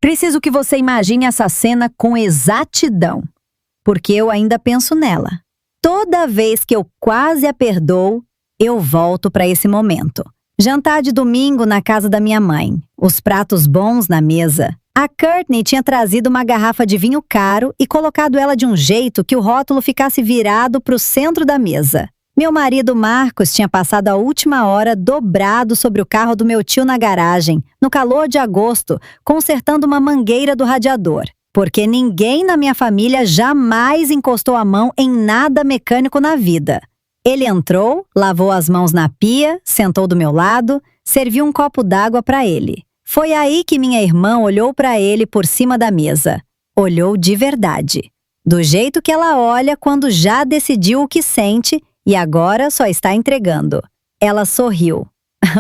Preciso que você imagine essa cena com exatidão, porque eu ainda penso nela. Toda vez que eu quase a perdoo, eu volto para esse momento. Jantar de domingo na casa da minha mãe, os pratos bons na mesa. A Courtney tinha trazido uma garrafa de vinho caro e colocado ela de um jeito que o rótulo ficasse virado para o centro da mesa. Meu marido Marcos tinha passado a última hora dobrado sobre o carro do meu tio na garagem, no calor de agosto, consertando uma mangueira do radiador. Porque ninguém na minha família jamais encostou a mão em nada mecânico na vida. Ele entrou, lavou as mãos na pia, sentou do meu lado, serviu um copo d'água para ele. Foi aí que minha irmã olhou para ele por cima da mesa. Olhou de verdade. Do jeito que ela olha quando já decidiu o que sente e agora só está entregando. Ela sorriu.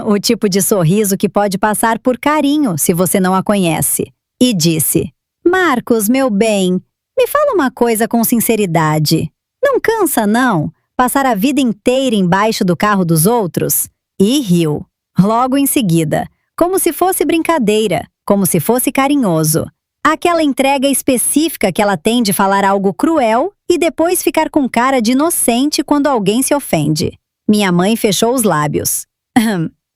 O tipo de sorriso que pode passar por carinho se você não a conhece. E disse: Marcos, meu bem, me fala uma coisa com sinceridade. Não cansa, não? Passar a vida inteira embaixo do carro dos outros? E riu. Logo em seguida, como se fosse brincadeira, como se fosse carinhoso. Aquela entrega específica que ela tem de falar algo cruel e depois ficar com cara de inocente quando alguém se ofende. Minha mãe fechou os lábios.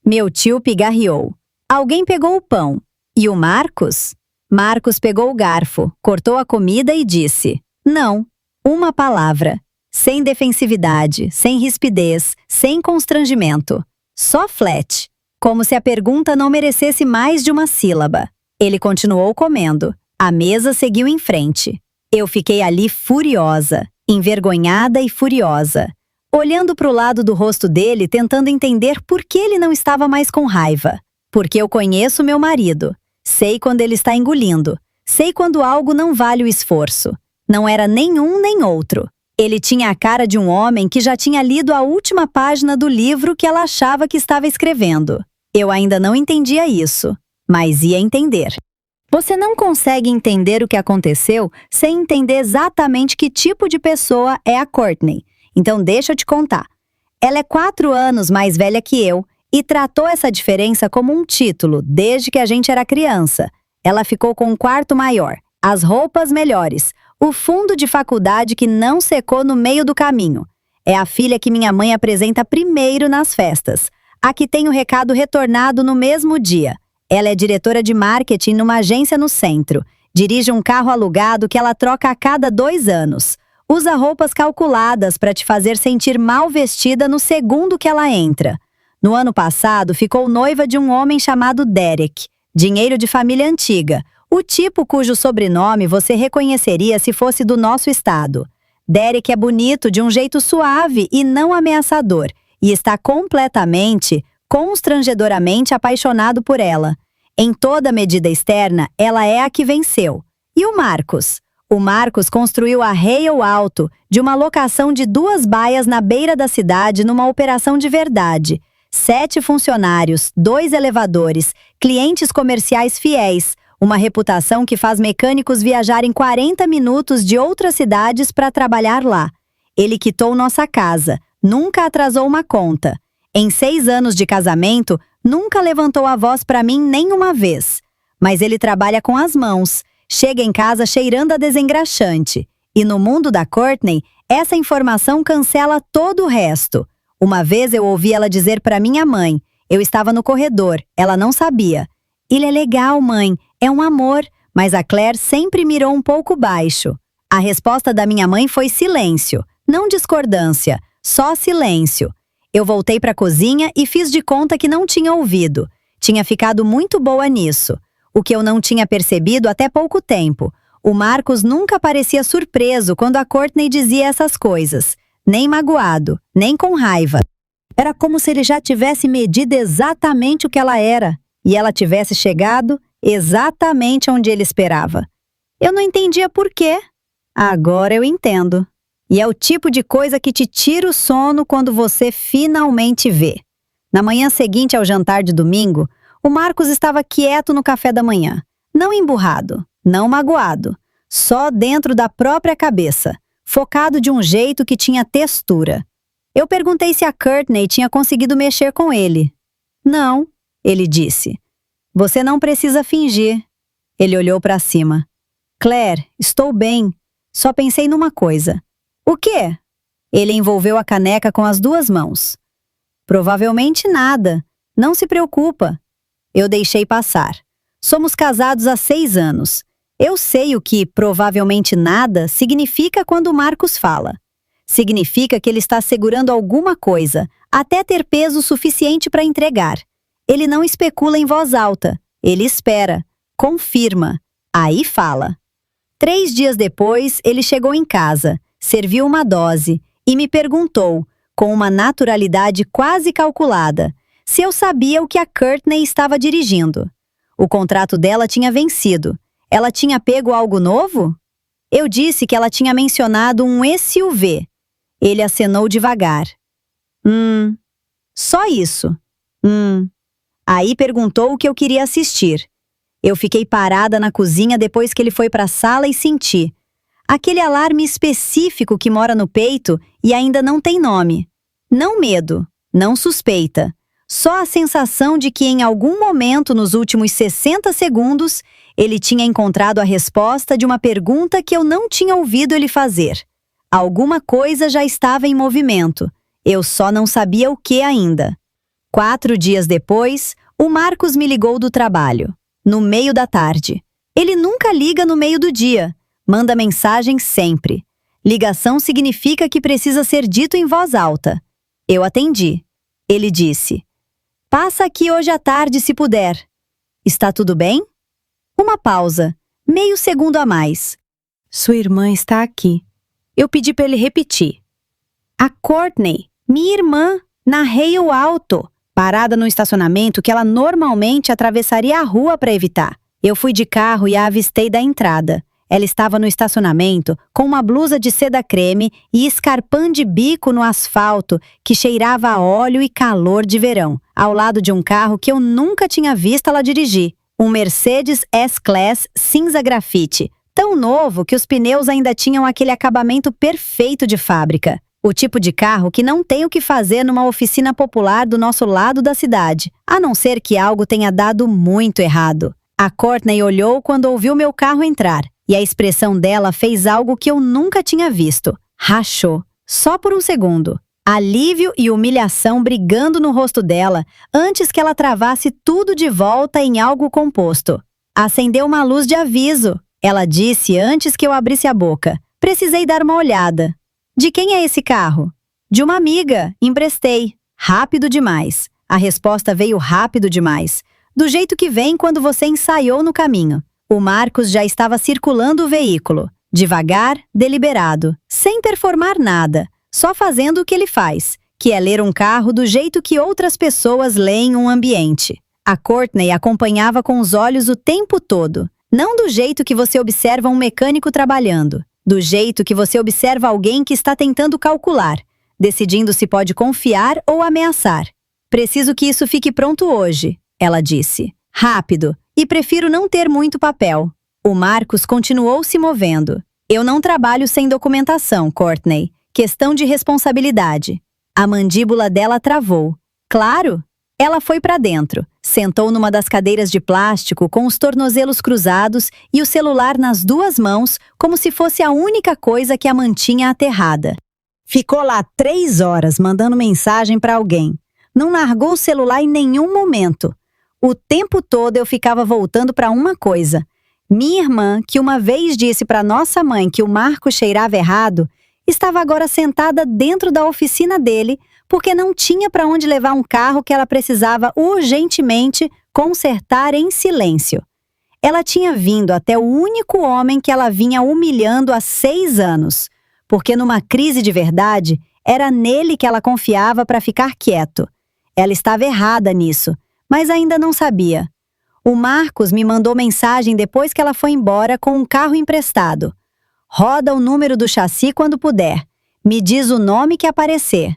Meu tio pigarreou. Alguém pegou o pão. E o Marcos? Marcos pegou o garfo, cortou a comida e disse: não, uma palavra. Sem defensividade, sem rispidez, sem constrangimento. Só flat. Como se a pergunta não merecesse mais de uma sílaba. Ele continuou comendo. A mesa seguiu em frente. Eu fiquei ali furiosa, envergonhada e furiosa, olhando para o lado do rosto dele, tentando entender por que ele não estava mais com raiva. Porque eu conheço meu marido. Sei quando ele está engolindo. Sei quando algo não vale o esforço. Não era nenhum nem outro. Ele tinha a cara de um homem que já tinha lido a última página do livro que ela achava que estava escrevendo. Eu ainda não entendia isso, mas ia entender. Você não consegue entender o que aconteceu sem entender exatamente que tipo de pessoa é a Courtney. Então deixa eu te contar. Ela é 4 anos mais velha que eu e tratou essa diferença como um título desde que a gente era criança. Ela ficou com um quarto maior, as roupas melhores, o fundo de faculdade que não secou no meio do caminho. É a filha que minha mãe apresenta primeiro nas festas. A que tem o recado retornado no mesmo dia. Ela é diretora de marketing numa agência no centro. Dirige um carro alugado que ela troca a cada 2 anos. Usa roupas calculadas para te fazer sentir mal vestida no segundo que ela entra. No ano passado, ficou noiva de um homem chamado Derek. Dinheiro de família antiga. O tipo cujo sobrenome você reconheceria se fosse do nosso estado. Derek é bonito de um jeito suave e não ameaçador, e está completamente, constrangedoramente apaixonado por ela. Em toda medida externa, ela é a que venceu. E o Marcos? O Marcos construiu a Hale Alto, de uma locação de 2 baias na beira da cidade numa operação de verdade. 7 funcionários, 2 elevadores, clientes comerciais fiéis, uma reputação que faz mecânicos viajarem 40 minutos de outras cidades para trabalhar lá. Ele quitou nossa casa, nunca atrasou uma conta. Em 6 anos de casamento, nunca levantou a voz para mim nenhuma vez. Mas ele trabalha com as mãos, chega em casa cheirando a desengraxante. E no mundo da Courtney, essa informação cancela todo o resto. Uma vez eu ouvi ela dizer para minha mãe, eu estava no corredor, ela não sabia. Ele é legal, mãe, é um amor, mas a Claire sempre mirou um pouco baixo. A resposta da minha mãe foi silêncio, não discordância, só silêncio. Eu voltei para a cozinha e fiz de conta que não tinha ouvido. Tinha ficado muito boa nisso. O que eu não tinha percebido até pouco tempo. O Marcos nunca parecia surpreso quando a Courtney dizia essas coisas. Nem magoado, nem com raiva. Era como se ele já tivesse medido exatamente o que ela era. E ela tivesse chegado exatamente onde ele esperava. Eu não entendia por quê. Agora eu entendo. E é o tipo de coisa que te tira o sono quando você finalmente vê. Na manhã seguinte ao jantar de domingo, o Marcos estava quieto no café da manhã. Não emburrado, não magoado. Só dentro da própria cabeça, focado de um jeito que tinha textura. Eu perguntei se a Courtney tinha conseguido mexer com ele. Não, ele disse. Você não precisa fingir. Ele olhou para cima. Claire, estou bem. Só pensei numa coisa. O quê? Ele envolveu a caneca com as duas mãos. Provavelmente nada. Não se preocupa. Eu deixei passar. Somos casados há 6 anos. Eu sei o que provavelmente nada significa quando o Marcos fala. Significa que ele está segurando alguma coisa, até ter peso suficiente para entregar. Ele não especula em voz alta. Ele espera. Confirma. Aí fala. 3 dias depois, ele chegou em casa, serviu uma dose e me perguntou, com uma naturalidade quase calculada, se eu sabia o que a Courtney estava dirigindo. O contrato dela tinha vencido. Ela tinha pego algo novo? Eu disse que ela tinha mencionado um SUV. Ele acenou devagar. Só isso. Aí perguntou o que eu queria assistir. Eu fiquei parada na cozinha depois que ele foi para a sala e senti. Aquele alarme específico que mora no peito e ainda não tem nome. Não medo, não suspeita. Só a sensação de que em algum momento nos últimos 60 segundos ele tinha encontrado a resposta de uma pergunta que eu não tinha ouvido ele fazer. Alguma coisa já estava em movimento. Eu só não sabia o que ainda. 4 dias depois, o Marcos me ligou do trabalho. No meio da tarde. Ele nunca liga no meio do dia. Manda mensagem sempre. Ligação significa que precisa ser dito em voz alta. Eu atendi. Ele disse: "Passa aqui hoje à tarde se puder." "Está tudo bem?" Uma pausa. Meio segundo a mais. "Sua irmã está aqui." Eu pedi para ele repetir. "A Courtney, minha irmã, na Rio Alto." Parada no estacionamento que ela normalmente atravessaria a rua para evitar. Eu fui de carro e a avistei da entrada. Ela estava no estacionamento com uma blusa de seda creme e escarpão de bico no asfalto que cheirava a óleo e calor de verão, ao lado de um carro que eu nunca tinha visto ela dirigir. Um Mercedes S-Class cinza grafite, tão novo que os pneus ainda tinham aquele acabamento perfeito de fábrica. O tipo de carro que não tem o que fazer numa oficina popular do nosso lado da cidade, a não ser que algo tenha dado muito errado. A Courtney olhou quando ouviu meu carro entrar, e a expressão dela fez algo que eu nunca tinha visto. Rachou, só por um segundo. Alívio e humilhação brigando no rosto dela, antes que ela travasse tudo de volta em algo composto. "Acendeu uma luz de aviso", ela disse antes que eu abrisse a boca. "Precisei dar uma olhada." "De quem é esse carro?" "De uma amiga, emprestei." Rápido demais. A resposta veio rápido demais. Do jeito que vem quando você ensaiou no caminho. O Marcos já estava circulando o veículo. Devagar, deliberado, sem performar nada. Só fazendo o que ele faz, que é ler um carro do jeito que outras pessoas leem um ambiente. A Courtney acompanhava com os olhos o tempo todo. Não do jeito que você observa um mecânico trabalhando. Do jeito que você observa alguém que está tentando calcular, decidindo se pode confiar ou ameaçar. "Preciso que isso fique pronto hoje", ela disse. "Rápido, e prefiro não ter muito papel." O Marcos continuou se movendo. "Eu não trabalho sem documentação, Courtney. Questão de responsabilidade." A mandíbula dela travou. "Claro." Ela foi para dentro, sentou numa das cadeiras de plástico com os tornozelos cruzados e o celular nas 2 mãos, como se fosse a única coisa que a mantinha aterrada. Ficou lá 3 horas mandando mensagem para alguém. Não largou o celular em nenhum momento. O tempo todo eu ficava voltando para uma coisa. Minha irmã, que uma vez disse para nossa mãe que o Marcos cheirava errado, estava agora sentada dentro da oficina dele, porque não tinha para onde levar um carro que ela precisava urgentemente consertar em silêncio. Ela tinha vindo até o único homem que ela vinha humilhando há 6 anos, porque numa crise de verdade, era nele que ela confiava para ficar quieto. Ela estava errada nisso, mas ainda não sabia. O Marcos me mandou mensagem depois que ela foi embora com um carro emprestado. "Roda o número do chassi quando puder. Me diz o nome que aparecer."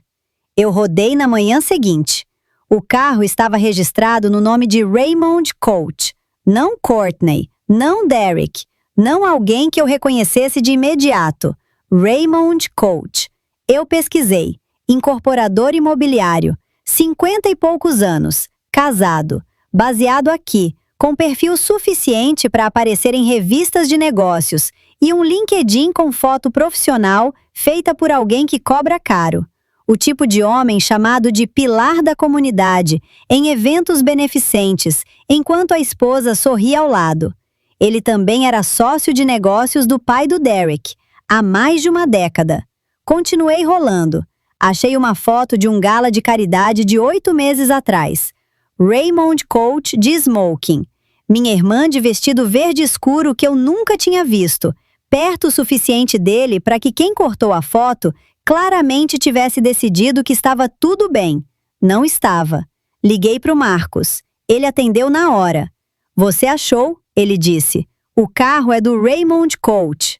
Eu rodei na manhã seguinte. O carro estava registrado no nome de Raymond Coach. Não Courtney, não Derek, não alguém que eu reconhecesse de imediato. Raymond Coach. Eu pesquisei. Incorporador imobiliário. 50 e poucos anos. Casado. Baseado aqui, com perfil suficiente para aparecer em revistas de negócios e um LinkedIn com foto profissional feita por alguém que cobra caro. O tipo de homem chamado de pilar da comunidade em eventos beneficentes, enquanto a esposa sorria ao lado. Ele também era sócio de negócios do pai do Derek, há mais de uma década. Continuei rolando. Achei uma foto de um gala de caridade de 8 meses atrás. Raymond Coach de smoking. Minha irmã de vestido verde escuro que eu nunca tinha visto, perto o suficiente dele para que quem cortou a foto claramente tivesse decidido que estava tudo bem. Não estava. Liguei para o Marcos. Ele atendeu na hora. Você achou? Ele disse. O carro é do Raymond Coach.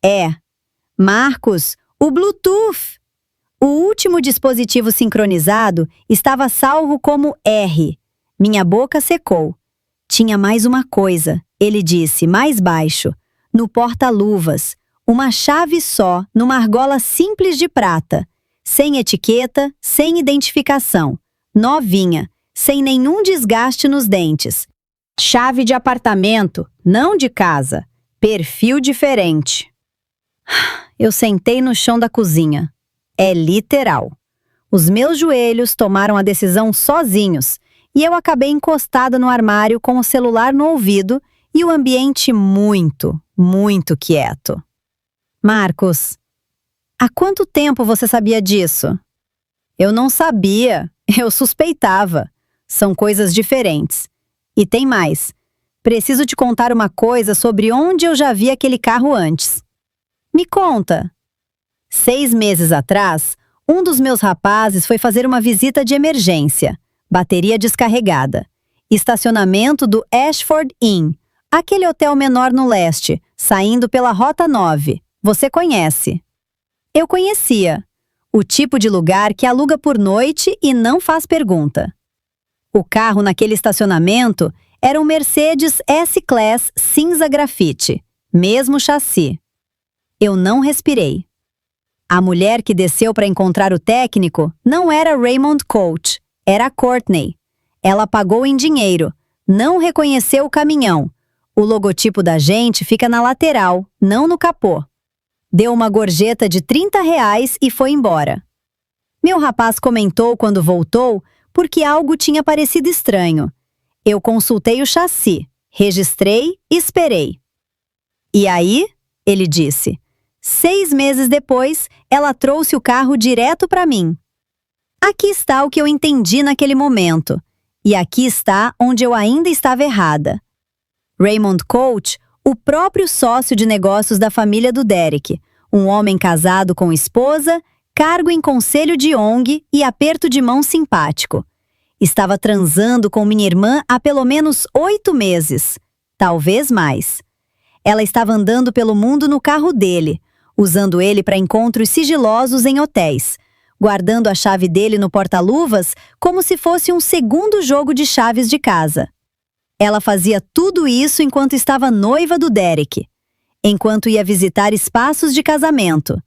É. Marcos, o Bluetooth! O último dispositivo sincronizado estava salvo como R. Minha boca secou. Tinha mais uma coisa, ele disse, mais baixo. No porta-luvas. Uma chave só, numa argola simples de prata. Sem etiqueta, sem identificação. Novinha, sem nenhum desgaste nos dentes. Chave de apartamento, não de casa. Perfil diferente. Eu sentei no chão da cozinha. É literal. Os meus joelhos tomaram a decisão sozinhos e eu acabei encostada no armário com o celular no ouvido e o ambiente muito, muito quieto. Marcos, há quanto tempo você sabia disso? Eu não sabia, eu suspeitava. São coisas diferentes. E tem mais. Preciso te contar uma coisa sobre onde eu já vi aquele carro antes. Me conta. 6 meses atrás, um dos meus rapazes foi fazer uma visita de emergência. Bateria descarregada. Estacionamento do Ashford Inn, aquele hotel menor no leste, saindo pela Rota 9. Você conhece? Eu conhecia. O tipo de lugar que aluga por noite e não faz pergunta. O carro naquele estacionamento era um Mercedes S-Class cinza grafite, mesmo chassi. Eu não respirei. A mulher que desceu para encontrar o técnico não era Raymond Coach, era a Courtney. Ela pagou em dinheiro, não reconheceu o caminhão. O logotipo da gente fica na lateral, não no capô. Deu uma gorjeta de R$ 30 e foi embora. Meu rapaz comentou quando voltou porque algo tinha parecido estranho. Eu consultei o chassi, registrei e esperei. E aí? Ele disse. 6 meses depois, ela trouxe o carro direto para mim. Aqui está o que eu entendi naquele momento. E aqui está onde eu ainda estava errada. Raymond Coach, o próprio sócio de negócios da família do Derek, um homem casado com esposa, cargo em conselho de ONG e aperto de mão simpático. Estava transando com minha irmã há pelo menos 8 meses, talvez mais. Ela estava andando pelo mundo no carro dele, usando ele para encontros sigilosos em hotéis, guardando a chave dele no porta-luvas como se fosse um segundo jogo de chaves de casa. Ela fazia tudo isso enquanto estava noiva do Derek, enquanto ia visitar espaços de casamento,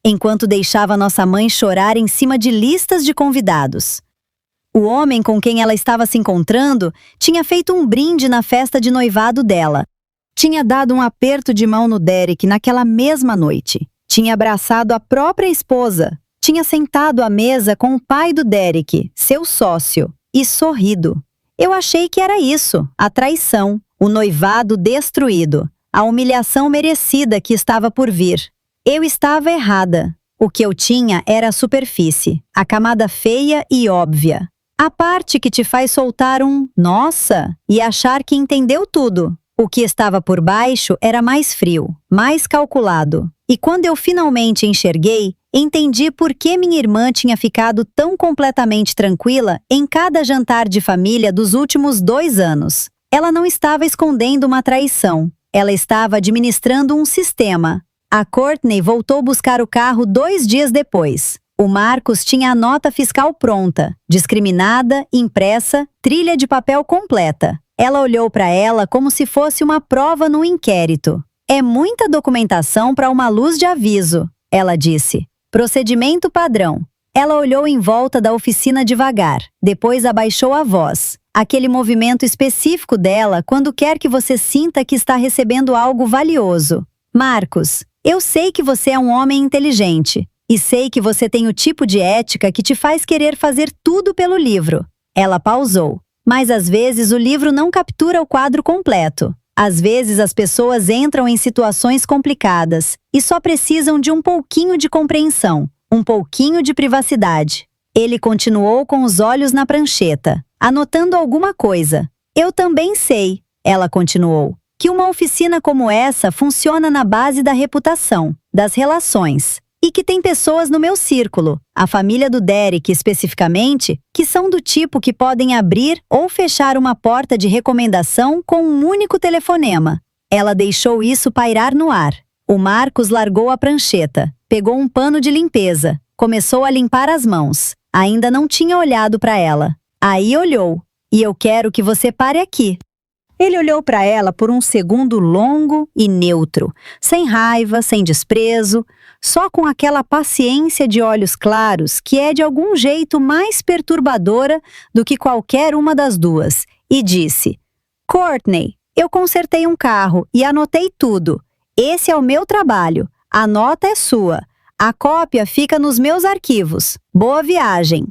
enquanto deixava nossa mãe chorar em cima de listas de convidados. O homem com quem ela estava se encontrando tinha feito um brinde na festa de noivado dela. Tinha dado um aperto de mão no Derek naquela mesma noite. Tinha abraçado a própria esposa. Tinha sentado à mesa com o pai do Derek, seu sócio, e sorrido. Eu achei que era isso, a traição, o noivado destruído, a humilhação merecida que estava por vir. Eu estava errada. O que eu tinha era a superfície, a camada feia e óbvia. A parte que te faz soltar um "nossa" e achar que entendeu tudo. O que estava por baixo era mais frio, mais calculado. E quando eu finalmente enxerguei, entendi por que minha irmã tinha ficado tão completamente tranquila em cada jantar de família dos últimos 2 anos. Ela não estava escondendo uma traição. Ela estava administrando um sistema. A Courtney voltou buscar o carro 2 dias depois. O Marcos tinha a nota fiscal pronta, discriminada, impressa, trilha de papel completa. Ela olhou para ela como se fosse uma prova no inquérito. É muita documentação para uma luz de aviso, ela disse. Procedimento padrão. Ela olhou em volta da oficina devagar, depois abaixou a voz. aquele movimento específico dela quando quer que você sinta que está recebendo algo valioso. Marcos, eu sei que você é um homem inteligente e sei que você tem o tipo de ética que te faz querer fazer tudo pelo livro. Ela pausou, mas às vezes o livro não captura o quadro completo. Às vezes as pessoas entram em situações complicadas e só precisam de um pouquinho de compreensão, um pouquinho de privacidade. Ele continuou com os olhos na prancheta, anotando alguma coisa. Eu também sei, ela continuou, que uma oficina como essa funciona na base da reputação, das relações, e que tem pessoas no meu círculo, a família do Derek especificamente, que são do tipo que podem abrir ou fechar uma porta de recomendação com um único telefonema. Ela deixou isso pairar no ar. O Marcos largou a prancheta, pegou um pano de limpeza, começou a limpar as mãos. Ainda não tinha olhado para ela. Aí olhou. E eu quero que você pare aqui. Ele olhou para ela por um segundo longo e neutro, sem raiva, sem desprezo, só com aquela paciência de olhos claros que é de algum jeito mais perturbadora do que qualquer uma das duas, e disse: Courtney, eu consertei um carro e anotei tudo. Esse é o meu trabalho. A nota é sua. A cópia fica nos meus arquivos. Boa viagem.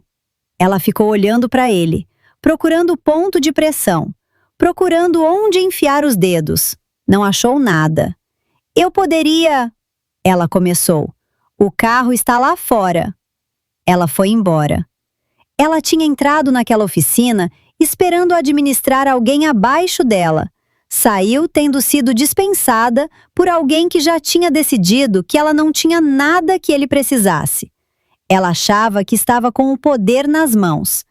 Ela ficou olhando para ele, procurando ponto de pressão, procurando onde enfiar os dedos. Não achou nada. Eu poderia... Ela começou. O carro está lá fora. Ela foi embora. Ela tinha entrado naquela oficina esperando administrar alguém abaixo dela. Saiu tendo sido dispensada por alguém que já tinha decidido que ela não tinha nada que ele precisasse. Ela achava que estava com o poder nas mãos.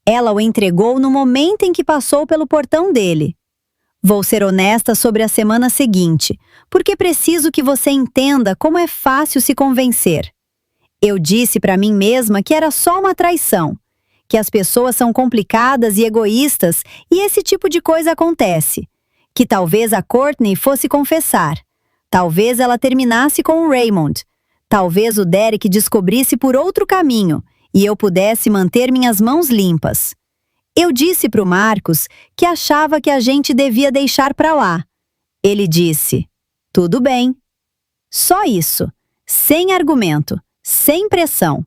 Ela o entregou no momento em que passou pelo portão dele. Vou ser honesta sobre a semana seguinte, porque preciso que você entenda como é fácil se convencer. Eu disse para mim mesma que era só uma traição, que as pessoas são complicadas e egoístas e esse tipo de coisa acontece. Que talvez a Courtney fosse confessar. Talvez ela terminasse com o Raymond. Talvez o Derek descobrisse por outro caminho e eu pudesse manter minhas mãos limpas. Eu disse para o Marcos que achava que a gente devia deixar para lá. Ele disse, tudo bem. Só isso, sem argumento, sem pressão.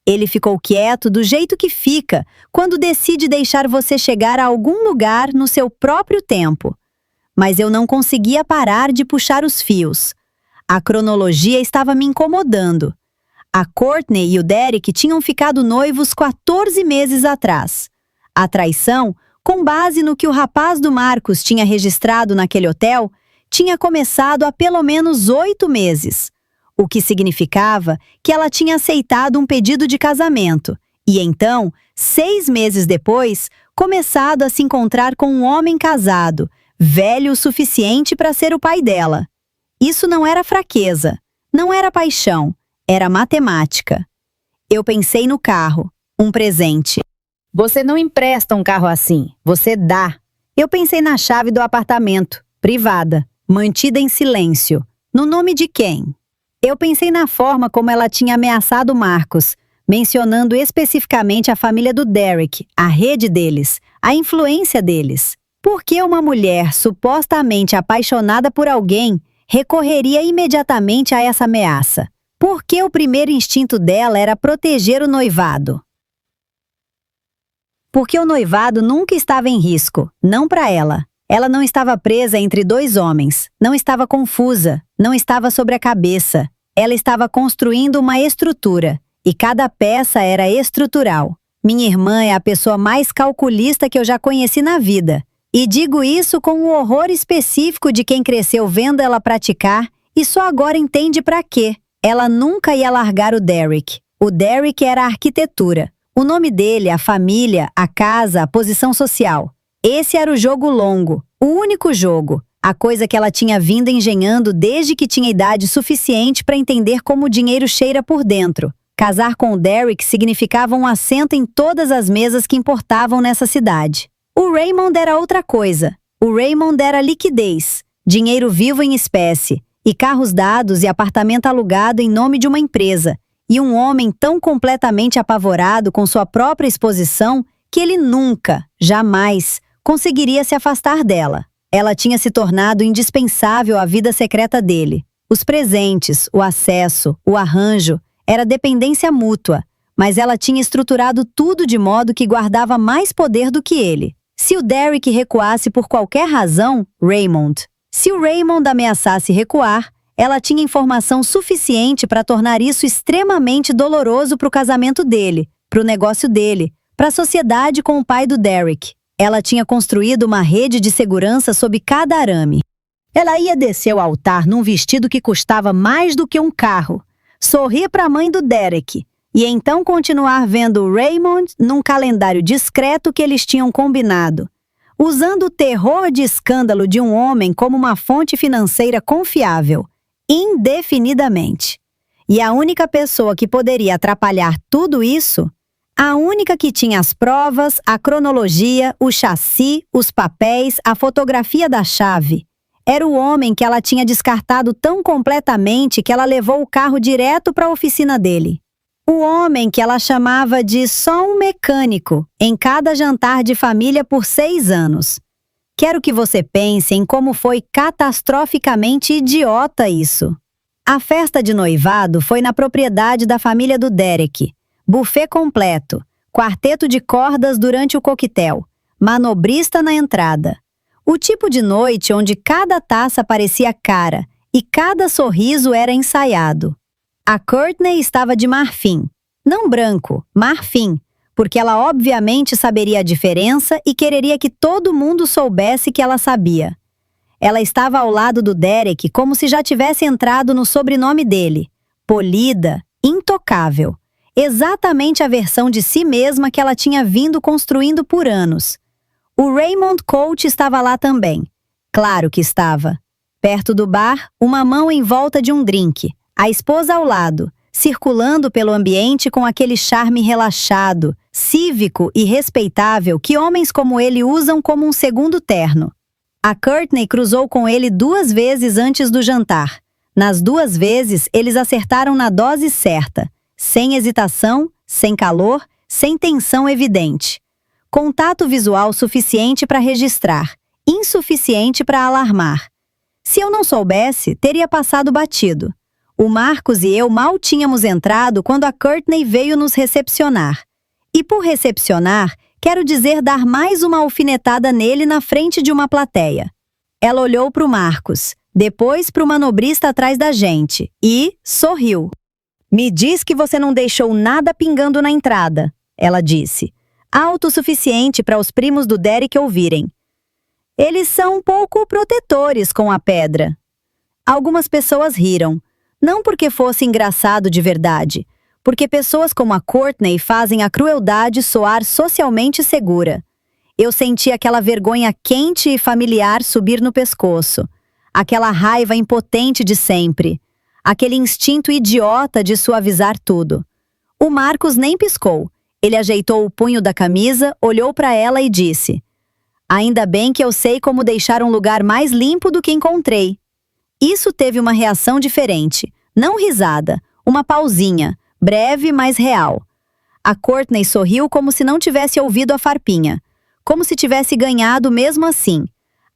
Ele ficou quieto do jeito que fica quando decide deixar você chegar a algum lugar no seu próprio tempo. Mas eu não conseguia parar de puxar os fios. A cronologia estava me incomodando. A Courtney e o Derek tinham ficado noivos 14 meses atrás. A traição, com base no que o rapaz do Marcos tinha registrado naquele hotel, tinha começado há pelo menos 8 meses, o que significava que ela tinha aceitado um pedido de casamento e então, 6 meses depois, começado a se encontrar com um homem casado, velho o suficiente para ser o pai dela. Isso não era fraqueza, não era paixão, era matemática. Eu pensei no carro, um presente. Você não empresta um carro assim, você dá. Eu pensei na chave do apartamento, privada, mantida em silêncio. No nome de quem? Eu pensei na forma como ela tinha ameaçado Marcos, mencionando especificamente a família do Derek, a rede deles, a influência deles. Por que uma mulher supostamente apaixonada por alguém recorreria imediatamente a essa ameaça? Por que o primeiro instinto dela era proteger o noivado? Porque o noivado nunca estava em risco, não para ela. Ela não estava presa entre 2 homens, não estava confusa, não estava sobre a cabeça. Ela estava construindo uma estrutura, e cada peça era estrutural. Minha irmã é a pessoa mais calculista que eu já conheci na vida. E digo isso com o horror específico de quem cresceu vendo ela praticar e só agora entende para quê. Ela nunca ia largar o Derek. O Derek era a arquitetura. O nome dele, a família, a casa, a posição social. Esse era o jogo longo, o único jogo. A coisa que ela tinha vindo engenhando desde que tinha idade suficiente para entender como o dinheiro cheira por dentro. Casar com o Derek significava um assento em todas as mesas que importavam nessa cidade. O Raymond era outra coisa. O Raymond era liquidez, dinheiro vivo em espécie, e carros dados e apartamento alugado em nome de uma empresa, e um homem tão completamente apavorado com sua própria exposição que ele nunca, jamais, conseguiria se afastar dela. Ela tinha se tornado indispensável à vida secreta dele. Os presentes, o acesso, o arranjo, era dependência mútua, mas ela tinha estruturado tudo de modo que guardava mais poder do que ele. Se o Derek recuasse por qualquer razão, Se o Raymond ameaçasse recuar, ela tinha informação suficiente para tornar isso extremamente doloroso para o casamento dele, para o negócio dele, para a sociedade com o pai do Derek. Ela tinha construído uma rede de segurança sob cada arame. Ela ia descer o altar num vestido que custava mais do que um carro, sorrir para a mãe do Derek e então continuar vendo o Raymond num calendário discreto que eles tinham combinado, usando o terror de escândalo de um homem como uma fonte financeira confiável, indefinidamente. E a única pessoa que poderia atrapalhar tudo isso, a única que tinha as provas, a cronologia, o chassi, os papéis, a fotografia da chave, era o homem que ela tinha descartado tão completamente que ela levou o carro direto para a oficina dele. O homem que ela chamava de só um mecânico em cada jantar de família por 6 anos. Quero que você pense em como foi catastroficamente idiota isso. A festa de noivado foi na propriedade da família do Derek. Buffet completo, quarteto de cordas durante o coquetel, manobrista na entrada. O tipo de noite onde cada taça parecia cara e cada sorriso era ensaiado. A Courtney estava de marfim. Não branco, marfim, porque ela obviamente saberia a diferença e quereria que todo mundo soubesse que ela sabia. Ela estava ao lado do Derek como se já tivesse entrado no sobrenome dele. Polida, intocável. Exatamente a versão de si mesma que ela tinha vindo construindo por anos. O Raymond Coach estava lá também. Claro que estava. Perto do bar, uma mão em volta de um drink, a esposa ao lado, circulando pelo ambiente com aquele charme relaxado, cívico e respeitável que homens como ele usam como um segundo terno. A Courtney cruzou com ele 2 vezes antes do jantar. Nas 2 vezes, eles acertaram na dose certa, sem hesitação, sem calor, sem tensão evidente. Contato visual suficiente para registrar, insuficiente para alarmar. Se eu não soubesse, teria passado batido. O Marcos e eu mal tínhamos entrado quando a Courtney veio nos recepcionar. E por recepcionar, quero dizer dar mais uma alfinetada nele na frente de uma plateia. Ela olhou para o Marcos, depois para o manobrista atrás da gente e sorriu. Me diz que você não deixou nada pingando na entrada, ela disse. Alto o suficiente para os primos do Derek ouvirem. Eles são um pouco protetores com a pedra. Algumas pessoas riram. Não porque fosse engraçado de verdade, porque pessoas como a Courtney fazem a crueldade soar socialmente segura. Eu senti aquela vergonha quente e familiar subir no pescoço, aquela raiva impotente de sempre, aquele instinto idiota de suavizar tudo. O Marcos nem piscou. Ele ajeitou o punho da camisa, olhou para ela e disse: Ainda bem que eu sei como deixar um lugar mais limpo do que encontrei. Isso teve uma reação diferente, não risada, uma pausinha, breve, mas real. A Courtney sorriu como se não tivesse ouvido a farpinha, como se tivesse ganhado mesmo assim.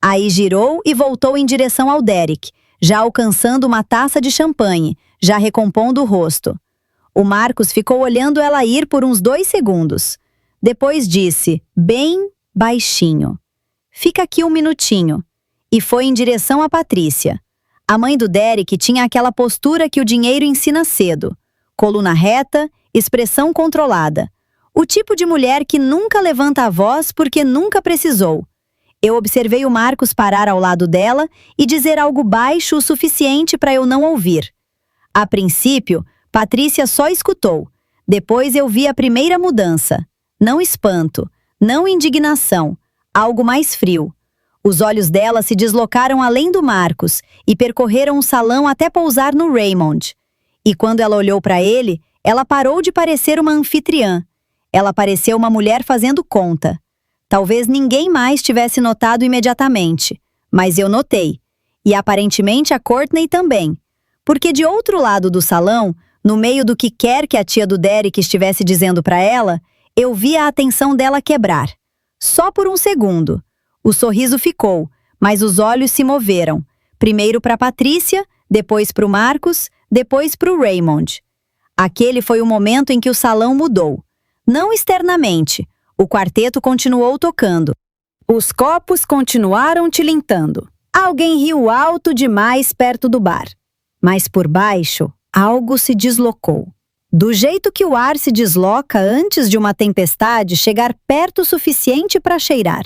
Aí girou e voltou em direção ao Derek, já alcançando uma taça de champanhe, já recompondo o rosto. O Marcos ficou olhando ela ir por uns 2 segundos. Depois disse, bem baixinho: Fica aqui um minutinho. E foi em direção a Patrícia. A mãe do Derek tinha aquela postura que o dinheiro ensina cedo. Coluna reta, expressão controlada. O tipo de mulher que nunca levanta a voz porque nunca precisou. Eu observei o Marcos parar ao lado dela e dizer algo baixo o suficiente para eu não ouvir. A princípio, Patrícia só escutou. Depois eu vi a primeira mudança. Não espanto, não indignação, algo mais frio. Os olhos dela se deslocaram além do Marcos e percorreram o salão até pousar no Raymond. E quando ela olhou para ele, ela parou de parecer uma anfitriã. Ela pareceu uma mulher fazendo conta. Talvez ninguém mais tivesse notado imediatamente, mas eu notei. E aparentemente a Courtney também. Porque de outro lado do salão, no meio do que quer que a tia do Derek estivesse dizendo para ela, Eu vi a atenção dela quebrar. Só por um segundo. O sorriso ficou, mas os olhos se moveram. Primeiro para Patrícia, depois para o Marcos, depois para o Raymond. Aquele foi o momento em que o salão mudou. Não externamente. O quarteto continuou tocando. Os copos continuaram tilintando. Alguém riu alto demais perto do bar. Mas por baixo, algo se deslocou. Do jeito que o ar se desloca antes de uma tempestade chegar perto o suficiente para cheirar.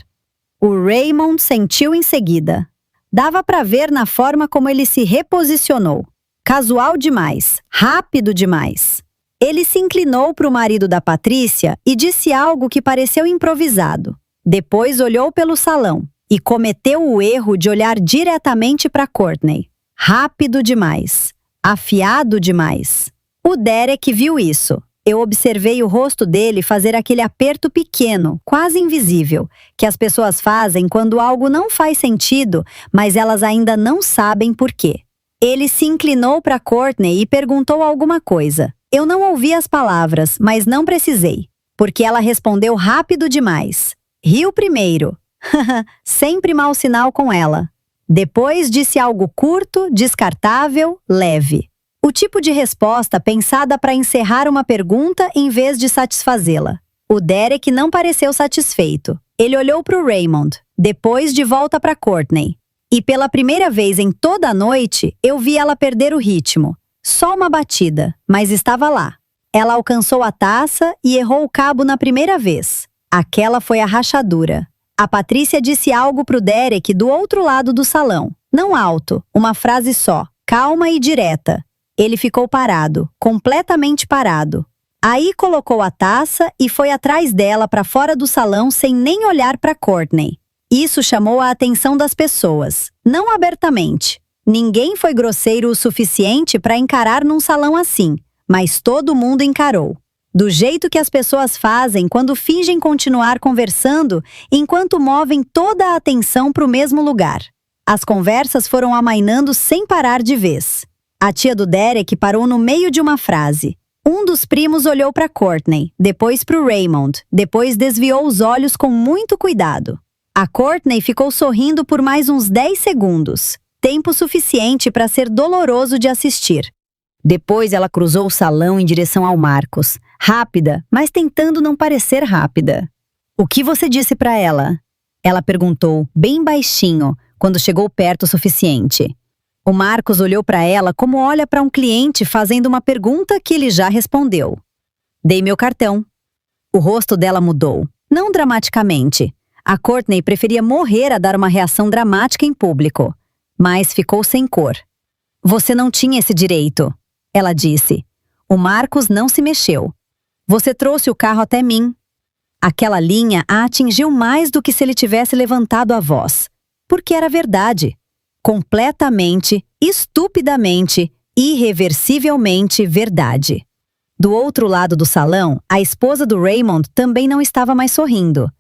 O Raymond sentiu em seguida. Dava para ver na forma como ele se reposicionou. Casual demais, rápido demais. Ele se inclinou para o marido da Patrícia e disse algo que pareceu improvisado. Depois olhou pelo salão e cometeu o erro de olhar diretamente para Courtney. Rápido demais. Afiado demais. O Derek viu isso. Eu observei o rosto dele fazer aquele aperto pequeno, quase invisível, que as pessoas fazem quando algo não faz sentido, mas elas ainda não sabem por quê. Ele se inclinou para Courtney e perguntou alguma coisa. Eu não ouvi as palavras, mas não precisei, porque ela respondeu rápido demais. Riu primeiro. Sempre mau sinal com ela. Depois disse algo curto, descartável, leve. O tipo de resposta pensada para encerrar uma pergunta em vez de satisfazê-la. O Derek não pareceu satisfeito. Ele olhou para o Raymond, depois de volta para Courtney. E pela primeira vez em toda a noite, eu vi ela perder o ritmo. Só uma batida, mas estava lá. Ela alcançou a taça e errou o cabo na primeira vez. Aquela foi a rachadura. A Patrícia disse algo para o Derek do outro lado do salão. Não alto, uma frase só, calma e direta. Ele ficou parado, completamente parado. Aí colocou a taça e foi atrás dela para fora do salão sem nem olhar para Courtney. Isso chamou a atenção das pessoas, não abertamente. Ninguém foi grosseiro o suficiente para encarar num salão assim, mas todo mundo encarou. Do jeito que as pessoas fazem quando fingem continuar conversando enquanto movem toda a atenção para o mesmo lugar. As conversas foram amainando sem parar de vez. A tia do Derek parou no meio de uma frase. Um dos primos olhou para Courtney, depois para o Raymond, depois desviou os olhos com muito cuidado. A Courtney ficou sorrindo por mais uns 10 segundos, tempo suficiente para ser doloroso de assistir. Depois ela cruzou o salão em direção ao Marcos, rápida, mas tentando não parecer rápida. "O que você disse para ela?" Ela perguntou, bem baixinho, quando chegou perto o suficiente. O Marcos olhou para ela como olha para um cliente fazendo uma pergunta que ele já respondeu. "Dei meu cartão." O rosto dela mudou, não dramaticamente. A Courtney preferia morrer a dar uma reação dramática em público, mas ficou sem cor. "Você não tinha esse direito," ela disse. O Marcos não se mexeu. "Você trouxe o carro até mim." Aquela linha a atingiu mais do que se ele tivesse levantado a voz, porque era verdade. Completamente, estupidamente, irreversivelmente verdade. Do outro lado do salão, a esposa do Raymond também não estava mais sorrindo.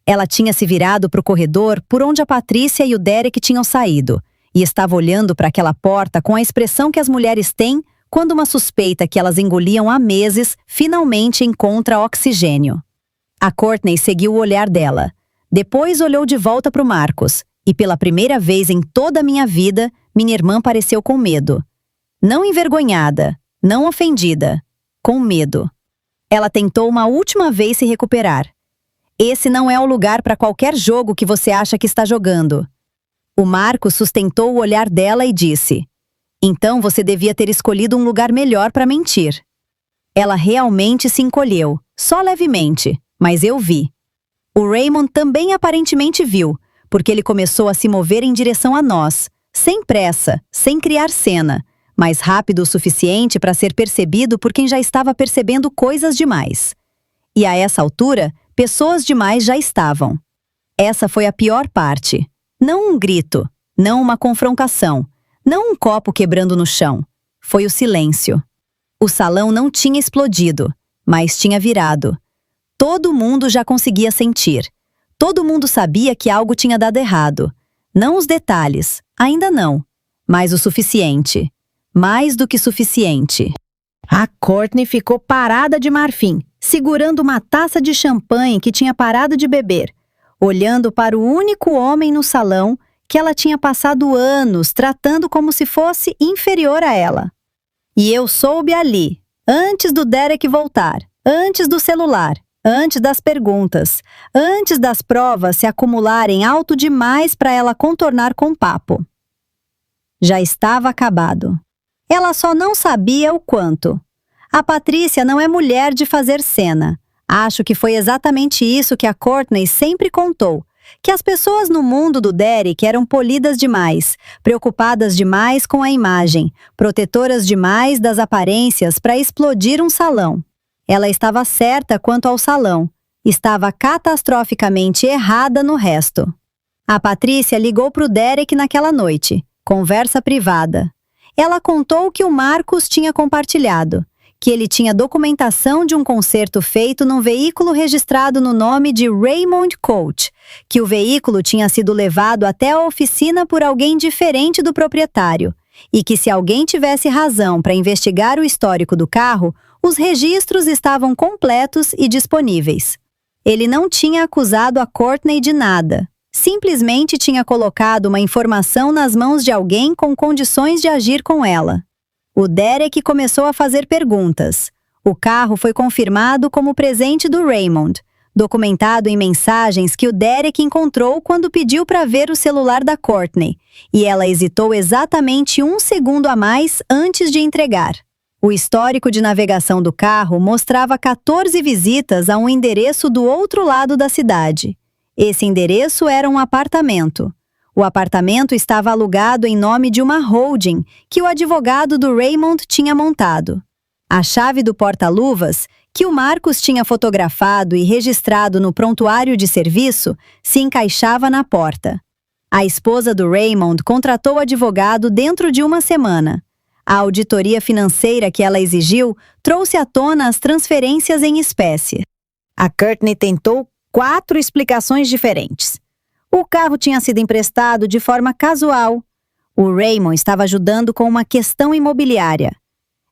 Ela tinha se virado para o corredor por onde a Patrícia e o Derek tinham saído, e estava olhando para aquela porta com a expressão que as mulheres têm quando uma suspeita que elas engoliam há meses finalmente encontra oxigênio. A Courtney seguiu o olhar dela. Depois olhou de volta para o Marcos. E pela primeira vez em toda a minha vida, minha irmã pareceu com medo. Não envergonhada, não ofendida, com medo. Ela tentou uma última vez se recuperar. "Esse não é o lugar para qualquer jogo que você acha que está jogando." O Marcos sustentou o olhar dela e disse: "Então você devia ter escolhido um lugar melhor para mentir." Ela realmente se encolheu, só levemente, mas eu vi. O Raymond também aparentemente viu, porque ele começou a se mover em direção a nós, sem pressa, sem criar cena, mas rápido o suficiente para ser percebido por quem já estava percebendo coisas demais. E a essa altura, pessoas demais já estavam. Essa foi a pior parte. Não um grito, não uma confrontação, não um copo quebrando no chão. Foi o silêncio. O salão não tinha explodido, mas tinha virado. Todo mundo já conseguia sentir. Todo mundo sabia que algo tinha dado errado. Não os detalhes, ainda não, mas o suficiente. Mais do que suficiente. A Courtney ficou parada de marfim, segurando uma taça de champanhe que tinha parado de beber, olhando para o único homem no salão que ela tinha passado anos tratando como se fosse inferior a ela. E eu soube ali, antes do Derek voltar, antes do celular, antes das perguntas, antes das provas se acumularem alto demais para ela contornar com papo. Já estava acabado. Ela só não sabia o quanto. A Patrícia não é mulher de fazer cena. Acho que foi exatamente isso que a Courtney sempre contou, que as pessoas no mundo do Derek eram polidas demais, preocupadas demais com a imagem, protetoras demais das aparências para explodir um salão. Ela estava certa quanto ao salão, estava catastroficamente errada no resto. A Patrícia ligou para o Derek naquela noite, conversa privada. Ela contou que o Marcos tinha compartilhado, que ele tinha documentação de um concerto feito num veículo registrado no nome de Raymond Coach, que o veículo tinha sido levado até a oficina por alguém diferente do proprietário, e que se alguém tivesse razão para investigar o histórico do carro, os registros estavam completos e disponíveis. Ele não tinha acusado a Courtney de nada, simplesmente tinha colocado uma informação nas mãos de alguém com condições de agir com ela. O Derek começou a fazer perguntas. O carro foi confirmado como presente do Raymond, documentado em mensagens que o Derek encontrou quando pediu para ver o celular da Courtney, e ela hesitou exatamente 1 segundo a mais antes de entregar. O histórico de navegação do carro mostrava 14 visitas a um endereço do outro lado da cidade. Esse endereço era um apartamento. O apartamento estava alugado em nome de uma holding que o advogado do Raymond tinha montado. A chave do porta-luvas, que o Marcos tinha fotografado e registrado no prontuário de serviço, se encaixava na porta. A esposa do Raymond contratou o advogado dentro de 1 semana. A auditoria financeira que ela exigiu trouxe à tona as transferências em espécie. A Courtney tentou 4 explicações diferentes. O carro tinha sido emprestado de forma casual. O Raymond estava ajudando com uma questão imobiliária.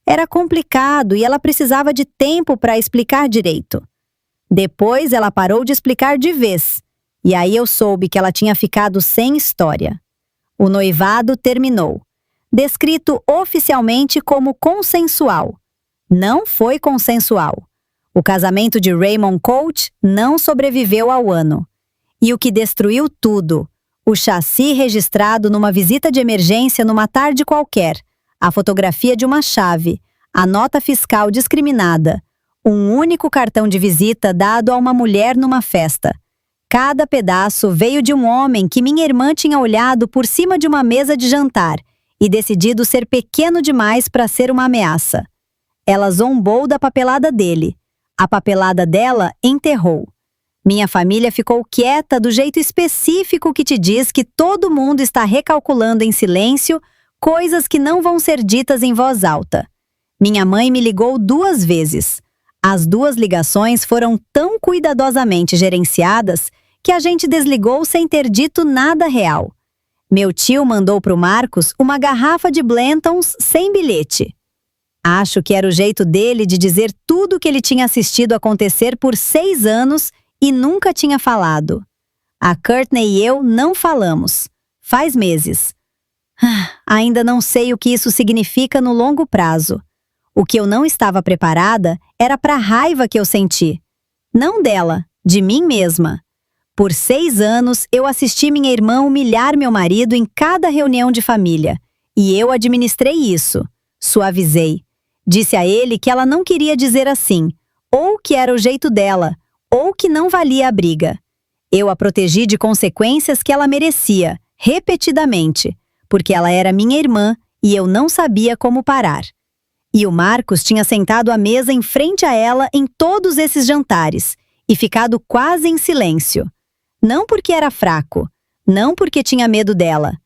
Era complicado e ela precisava de tempo para explicar direito. Depois ela parou de explicar de vez. E aí eu soube que ela tinha ficado sem história. O noivado terminou, descrito oficialmente como consensual. Não foi consensual. O casamento de Raymond Coach não sobreviveu ao ano. E o que destruiu tudo, o chassi registrado numa visita de emergência numa tarde qualquer, a fotografia de uma chave, a nota fiscal discriminada, um único cartão de visita dado a uma mulher numa festa. Cada pedaço veio de um homem que minha irmã tinha olhado por cima de uma mesa de jantar e decidido ser pequeno demais para ser uma ameaça. Ela zombou da papelada dele. A papelada dela enterrou. Minha família ficou quieta do jeito específico que te diz que todo mundo está recalculando em silêncio coisas que não vão ser ditas em voz alta. Minha mãe me ligou 2 vezes. As 2 ligações foram tão cuidadosamente gerenciadas que a gente desligou sem ter dito nada real. Meu tio mandou para o Marcos uma garrafa de Blantons sem bilhete. Acho que era o jeito dele de dizer tudo o que ele tinha assistido acontecer por 6 anos e nunca tinha falado. A Courtney e eu não falamos. Faz meses. Ainda não sei o que isso significa no longo prazo. O que eu não estava preparada era para a raiva que eu senti. Não dela, de mim mesma. Por 6 anos, eu assisti minha irmã humilhar meu marido em cada reunião de família. E eu administrei isso. Suavizei. Disse a ele que ela não queria dizer assim, ou que era o jeito dela, ou que não valia a briga. Eu a protegi de consequências que ela merecia, repetidamente, porque ela era minha irmã e eu não sabia como parar. E o Marcos tinha sentado à mesa em frente a ela em todos esses jantares e ficado quase em silêncio. Não porque era fraco, não porque tinha medo dela,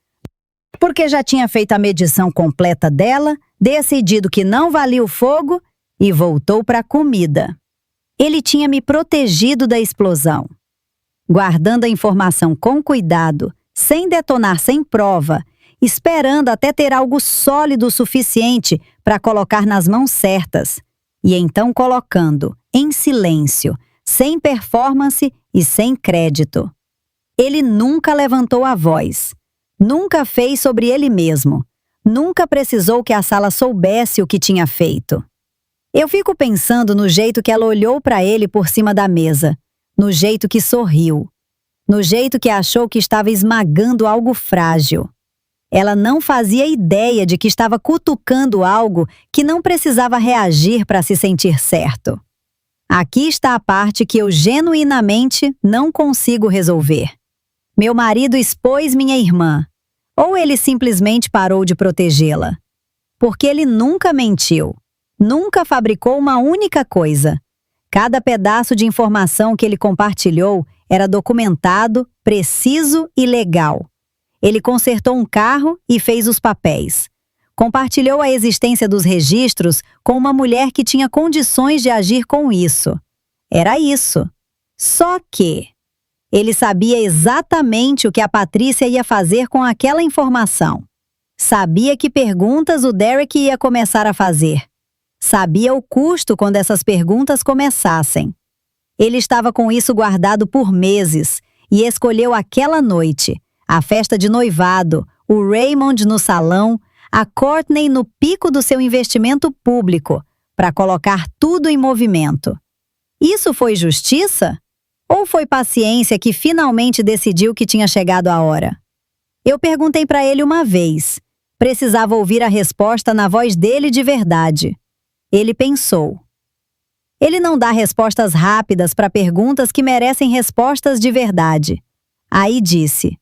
porque já tinha feito a medição completa dela, decidido que não valia o fogo e voltou para a comida. Ele tinha me protegido da explosão. Guardando a informação com cuidado, sem detonar sem prova, esperando até ter algo sólido o suficiente para colocar nas mãos certas. E então colocando, em silêncio, sem performance e sem crédito. Ele nunca levantou a voz. Nunca fez sobre ele mesmo. Nunca precisou que a sala soubesse o que tinha feito. Eu fico pensando no jeito que ela olhou para ele por cima da mesa, no jeito que sorriu, no jeito que achou que estava esmagando algo frágil. Ela não fazia ideia de que estava cutucando algo que não precisava reagir para se sentir certo. Aqui está a parte que eu genuinamente não consigo resolver. Meu marido expôs minha irmã, ou ele simplesmente parou de protegê-la? Porque ele nunca mentiu. Nunca fabricou uma única coisa. Cada pedaço de informação que ele compartilhou era documentado, preciso e legal. Ele consertou um carro e fez os papéis. Compartilhou a existência dos registros com uma mulher que tinha condições de agir com isso. Era isso. Só que ele sabia exatamente o que a Patrícia ia fazer com aquela informação. Sabia que perguntas o Derek ia começar a fazer. Sabia o custo quando essas perguntas começassem. Ele estava com isso guardado por meses e escolheu aquela noite, a festa de noivado, o Raymond no salão, a Courtney no pico do seu investimento público, para colocar tudo em movimento. Isso foi justiça? Ou foi paciência que finalmente decidiu que tinha chegado a hora? Eu perguntei para ele uma vez. Precisava ouvir a resposta na voz dele de verdade. Ele pensou. Ele não dá respostas rápidas para perguntas que merecem respostas de verdade. Aí disse.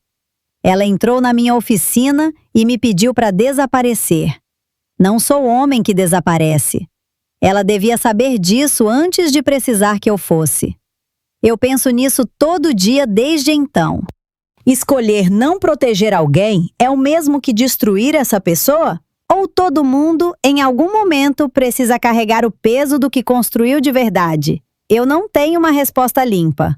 Ela entrou na minha oficina e me pediu para desaparecer. Não sou homem que desaparece. Ela devia saber disso antes de precisar que eu fosse. Eu penso nisso todo dia desde então. Escolher não proteger alguém é o mesmo que destruir essa pessoa? Ou todo mundo, em algum momento, precisa carregar o peso do que construiu de verdade? Eu não tenho uma resposta limpa.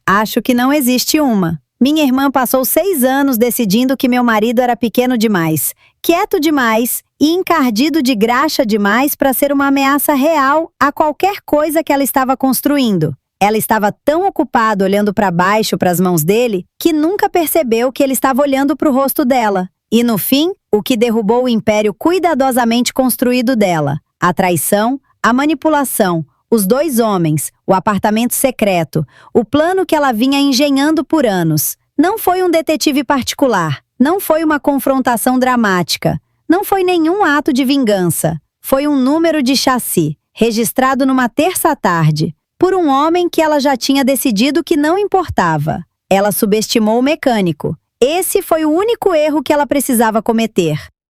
Acho que não existe uma. Minha irmã passou 6 anos decidindo que meu marido era pequeno demais, quieto demais e encardido de graxa demais para ser uma ameaça real a qualquer coisa que ela estava construindo. Ela estava tão ocupada olhando para baixo para as mãos dele que nunca percebeu que ele estava olhando para o rosto dela. E no fim, o que derrubou o império cuidadosamente construído dela, a traição, a manipulação, os 2 homens, o apartamento secreto, o plano que ela vinha engenhando por anos. Não foi um detetive particular, não foi uma confrontação dramática, não foi nenhum ato de vingança. Foi um número de chassi, registrado numa terça à tarde, por um homem que ela já tinha decidido que não importava. Ela subestimou o mecânico. Esse foi o único erro que ela precisava cometer.